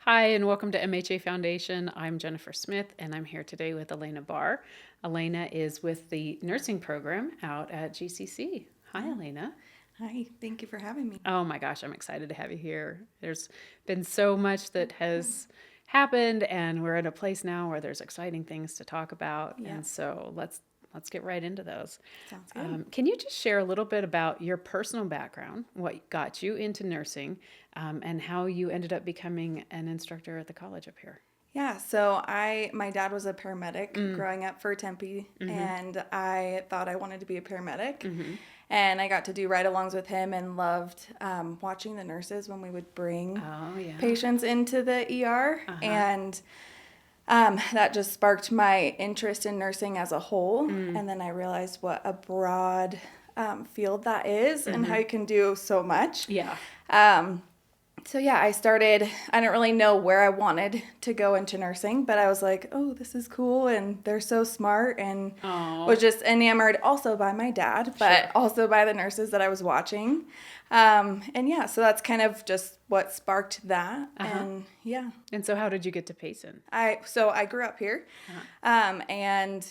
Hi, and welcome to MHA Foundation. I'm Jennifer Smith, and I'm here today with Alayna Barr. Alayna is with the nursing program out at GCC. Hi, Alayna. Hi, thank you for having me. Oh my gosh, I'm excited to have you here. There's been so much that has happened, and we're at a place now where there's exciting things to talk about, Yeah, and so let's get right into those. sounds good. Can you just share a little bit about your personal background, what got you into nursing, and how you ended up becoming an instructor at the college up here? Yeah, so my dad was a paramedic Mm, growing up for Tempe, mm-hmm, and I thought I wanted to be a paramedic. mm-hmm. And I got to do ride-alongs with him and loved watching the nurses when we would bring Oh yeah. patients into the ER. Uh-huh. And that just sparked my interest in nursing as a whole. Mm, And then I realized what a broad field that is and mm-hmm. how you can do so much. Yeah. Um, So yeah, I didn't really know where I wanted to go into nursing, but I was like, oh, this is cool and they're so smart, and was Oh, just enamored also by my dad, but sure. also by the nurses that I was watching. And yeah, so that's kind of just what sparked that. Uh-huh. And yeah, And so how did you get to Payson? I grew up here, Uh-huh. and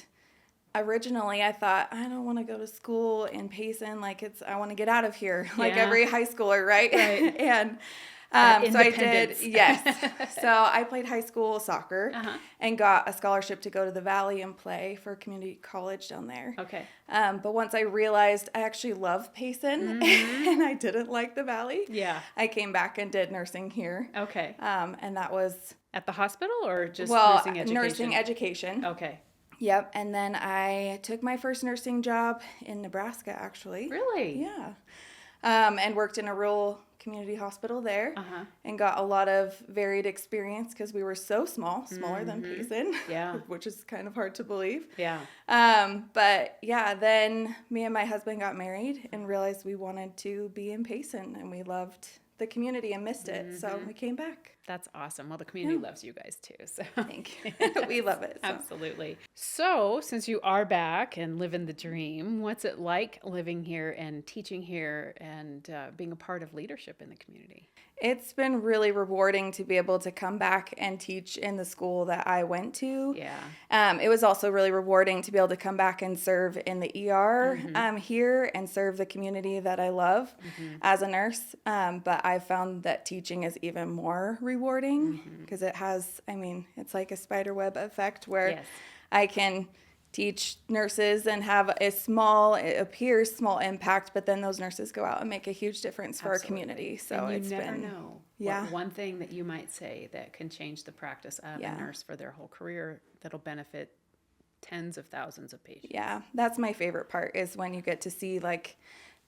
originally I thought I don't want to go to school in Payson, I want to get out of here, like Yeah. every high schooler, right? Right. And That so I did, independence. yes. So I played high school soccer Uh-huh. and got a scholarship to go to the Valley and play for community college down there. Okay. But once I realized I actually love Payson Mm-hmm. and I didn't like the Valley, Yeah. I came back and did nursing here. Okay. And that was, At the hospital or just well, nursing education? nursing education. Okay. Yep. And then I took my first nursing job in Nebraska, actually. Really? Yeah. And worked in a rural community hospital there, Uh-huh. and got a lot of varied experience because we were so small, smaller than Mm-hmm. Payson, Yeah. which is kind of hard to believe. Yeah. But yeah, then me and my husband got married and realized we wanted to be in Payson, and we loved the community and missed it. So Mm-hmm. we came back. That's awesome. Well, the community Yeah. loves you guys too. So Thank you. We love it. So. absolutely. So, since you are back and living the dream, what's it like living here and teaching here and being a part of leadership in the community? It's been really rewarding to be able to come back and teach in the school that I went to. Yeah. It was also really rewarding to be able to come back and serve in the ER Mm-hmm. here and serve the community that I love Mm-hmm. as a nurse. But I found that teaching is even more rewarding Mm-hmm. because it's like a spider web effect where Yes. I can teach nurses and have it appears small impact, but then those nurses go out and make a huge difference for Absolutely. our community. So And you it's never been, know yeah, what one thing that you might say that can change the practice of a yeah. nurse for their whole career that'll benefit tens of thousands of patients. Yeah, that's my favorite part is when you get to see like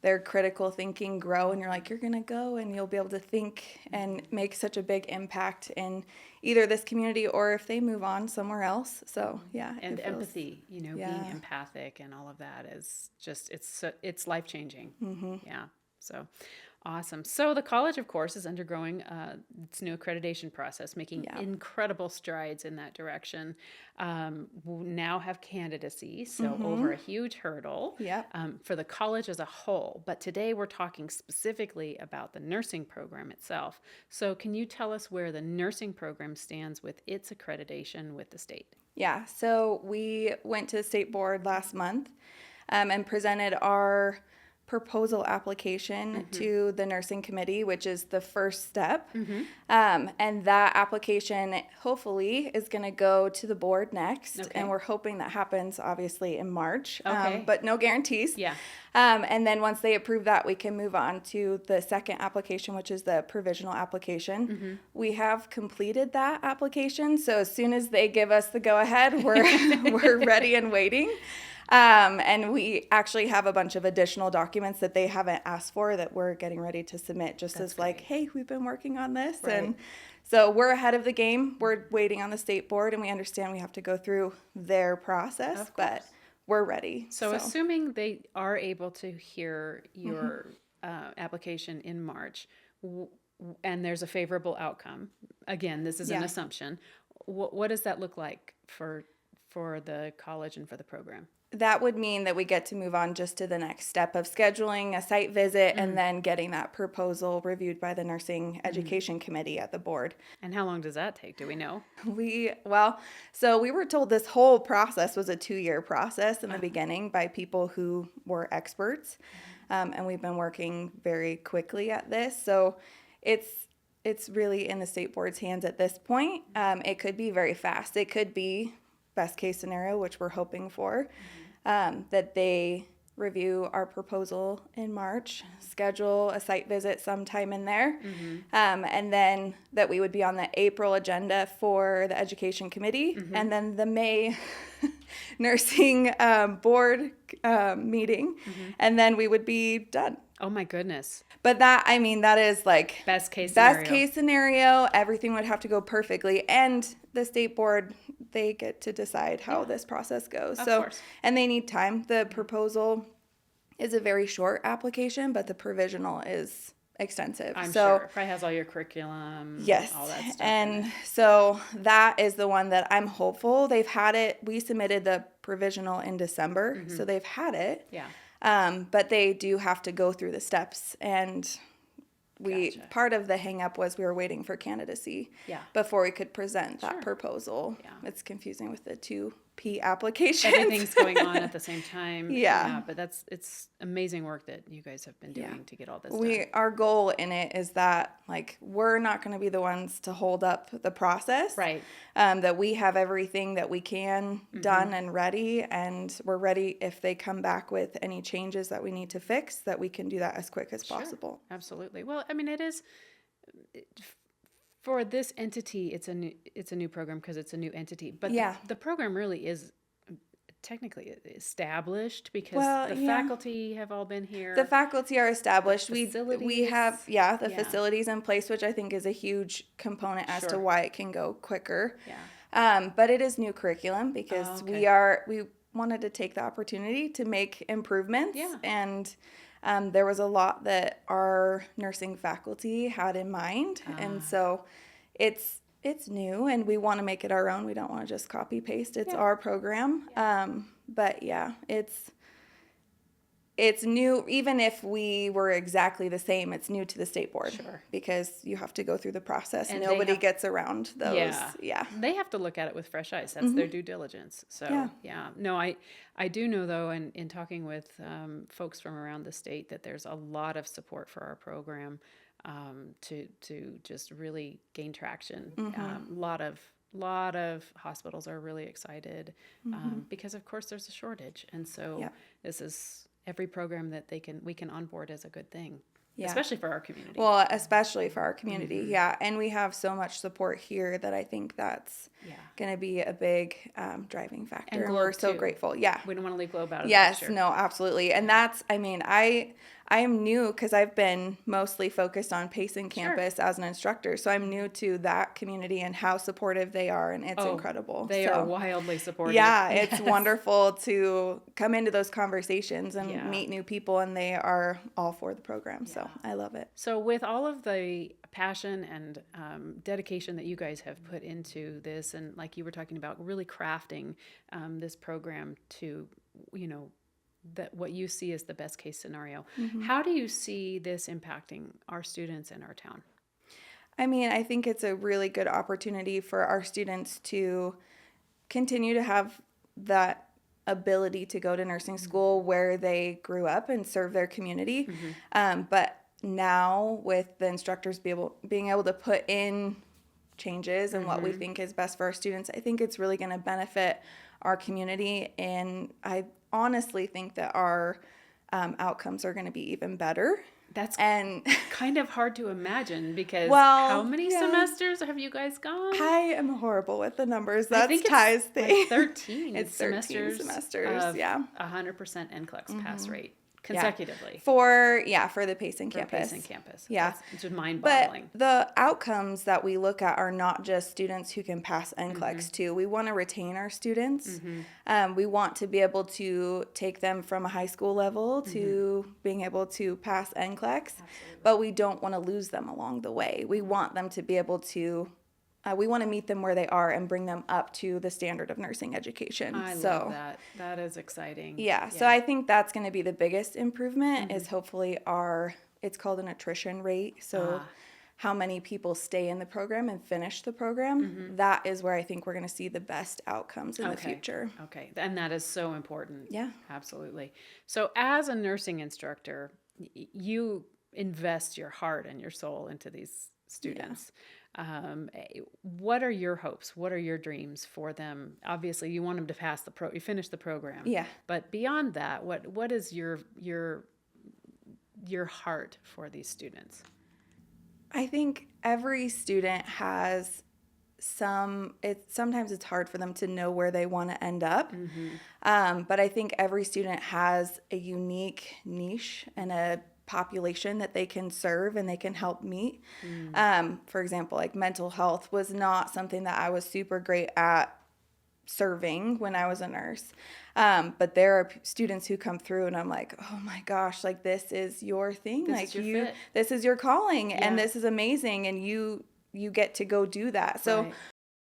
their critical thinking grow, and you're like, you're gonna go and you'll be able to think and make such a big impact in either this community or if they move on somewhere else. So yeah, And it feels, empathy, being yeah. empathic and all of that is just it's life changing. Mm-hmm. Yeah. So awesome. So the college, of course, is undergoing its new accreditation process, making Yeah. incredible strides in that direction. We now have candidacy, so Mm-hmm. over a huge hurdle Yep. for the college as a whole. But today we're talking specifically about the nursing program itself. So can you tell us where the nursing program stands with its accreditation with the state? Yeah. So we went to the state board last month and presented our proposal application to the nursing committee, which is the first step. Mm-hmm. And that application hopefully is going to go to the board next. Okay. And we're hoping that happens obviously in March, Okay. but no guarantees. Yeah. And then once they approve that, we can move on to the second application, which is the provisional application. Mm-hmm. We have completed that application. So as soon as they give us the go ahead, we're ready and waiting. And we actually have a bunch of additional documents that they haven't asked for that we're getting ready to submit just That's as like, great. hey, we've been working on this. Right. And so we're ahead of the game. We're waiting on the state board, and we understand we have to go through their process, Of but course. we're ready. So assuming they are able to hear your application in March and there's a favorable outcome, again, this is an Yeah. assumption. What does that look like for the college and for the program? that would mean that we get to move on just to the next step of scheduling a site visit and then getting that proposal reviewed by the nursing education committee at the board. And how long does that take? Do we know? So we were told this whole process was a 2-year process in the beginning by people who were experts. And we've been working very quickly at this. So it's really in the state board's hands at this point. It could be very fast. It could be best case scenario, which we're hoping for, that they review our proposal in March, schedule a site visit sometime in there, and then that we would be on the April agenda for the education committee, and then the May nursing board meeting, and then we would be done. Oh my goodness. But that is like Best case scenario. best case scenario. Everything would have to go perfectly, and the state board, they get to decide how this process goes. Of So, course. and they need time. The proposal is a very short application, but the provisional is extensive. I'm so, sure. It probably has all your curriculum, yes. all that stuff. And so that is the one that I'm hopeful. They've had it. We submitted the provisional in December, so they've had it. Yeah. But they do have to go through the steps, and Gotcha. part of the hang up was we were waiting for candidacy Yeah. before we could present that Sure. proposal. Yeah. It's confusing with the 2P applications. Everything's going on at the same time. Yeah. But it's amazing work that you guys have been doing to get all this done. Our goal in it is that, like, we're not going to be the ones to hold up the process. Right. That we have everything that we can done and ready, and we're ready if they come back with any changes that we need to fix, that we can do that as quick as possible. Absolutely. Well, I mean, it is for this entity. It's a new program because it's a new entity. But the program really is technically established because the faculty have all been here. The faculty are established. We Facilities. have facilities in place, which I think is a huge component as to why it can go quicker. Yeah. But it is new curriculum because we wanted to take the opportunity to make improvements. Yeah. And there was a lot that our nursing faculty had in mind. And so it's new, and we want to make it our own. We don't want to just copy paste. It's our program. But yeah, it's new. Even if we were exactly the same, it's new to the state board. Sure. Because you have to go through the process. And Nobody gets around those. Yeah. They have to look at it with fresh eyes. That's their due diligence. So no, I do know though, in talking with folks from around the state, that there's a lot of support for our program to just really gain traction. Lot of hospitals are really excited because of course there's a shortage, and so this is every program that we can onboard is a good thing. Yeah. Especially for our community. Well, especially for our community, and we have so much support here that I think that's going to be a big driving factor. And we're so grateful. Yeah, we don't want to leave Globe out of yes, the picture. No, absolutely. And that's, I mean, I am new because I've been mostly focused on Payson campus as an instructor, so I'm new to that community and how supportive they are, and it's incredible. They are wildly supportive. Yeah, it's wonderful to come into those conversations and meet new people, and they are all for the program. So I love it. So with all of the passion and dedication that you guys have put into this, and like you were talking about, really crafting this program to, that what you see as the best case scenario. How do you see this impacting our students in our town? I mean, I think it's a really good opportunity for our students to continue to have that ability to go to nursing school where they grew up and serve their community. But now with the instructors being able to put in changes and what we think is best for our students, I think it's really going to benefit our community, and I honestly think that our outcomes are going to be even better. That's kind of hard to imagine because how many semesters have you guys gone? I am horrible with the numbers. That's Ty's thing. Like 13 it's semesters 13 semesters, of 100% NCLEX pass rate consecutively. For the Payson campus. Payson campus. Yeah. It's just mind-boggling. But the outcomes that we look at are not just students who can pass NCLEX too. We want to retain our students. We want to be able to take them from a high school level to being able to pass NCLEX, but we don't want to lose them along the way. We want them to be able to we want to meet them where they are and bring them up to the standard of nursing education. I love that. That is exciting. Yeah. So I think that's going to be the biggest improvement is hopefully it's called an attrition rate. So how many people stay in the program and finish the program, that is where I think we're going to see the best outcomes in the future. Okay. And that is so important. Yeah. Absolutely. So as a nursing instructor, you invest your heart and your soul into these students. What are your hopes? What are your dreams for them? Obviously, you want them to pass you finish the program. Yeah. But beyond that, what is your heart for these students? I think every student has sometimes it's hard for them to know where they want to end up. But I think every student has a unique niche and a population that they can serve and they can help meet. For example, like mental health was not something that I was super great at serving when I was a nurse. But there are students who come through and I'm like, oh my gosh, like this is your thing. This is your calling and this is amazing. And you get to go do that. So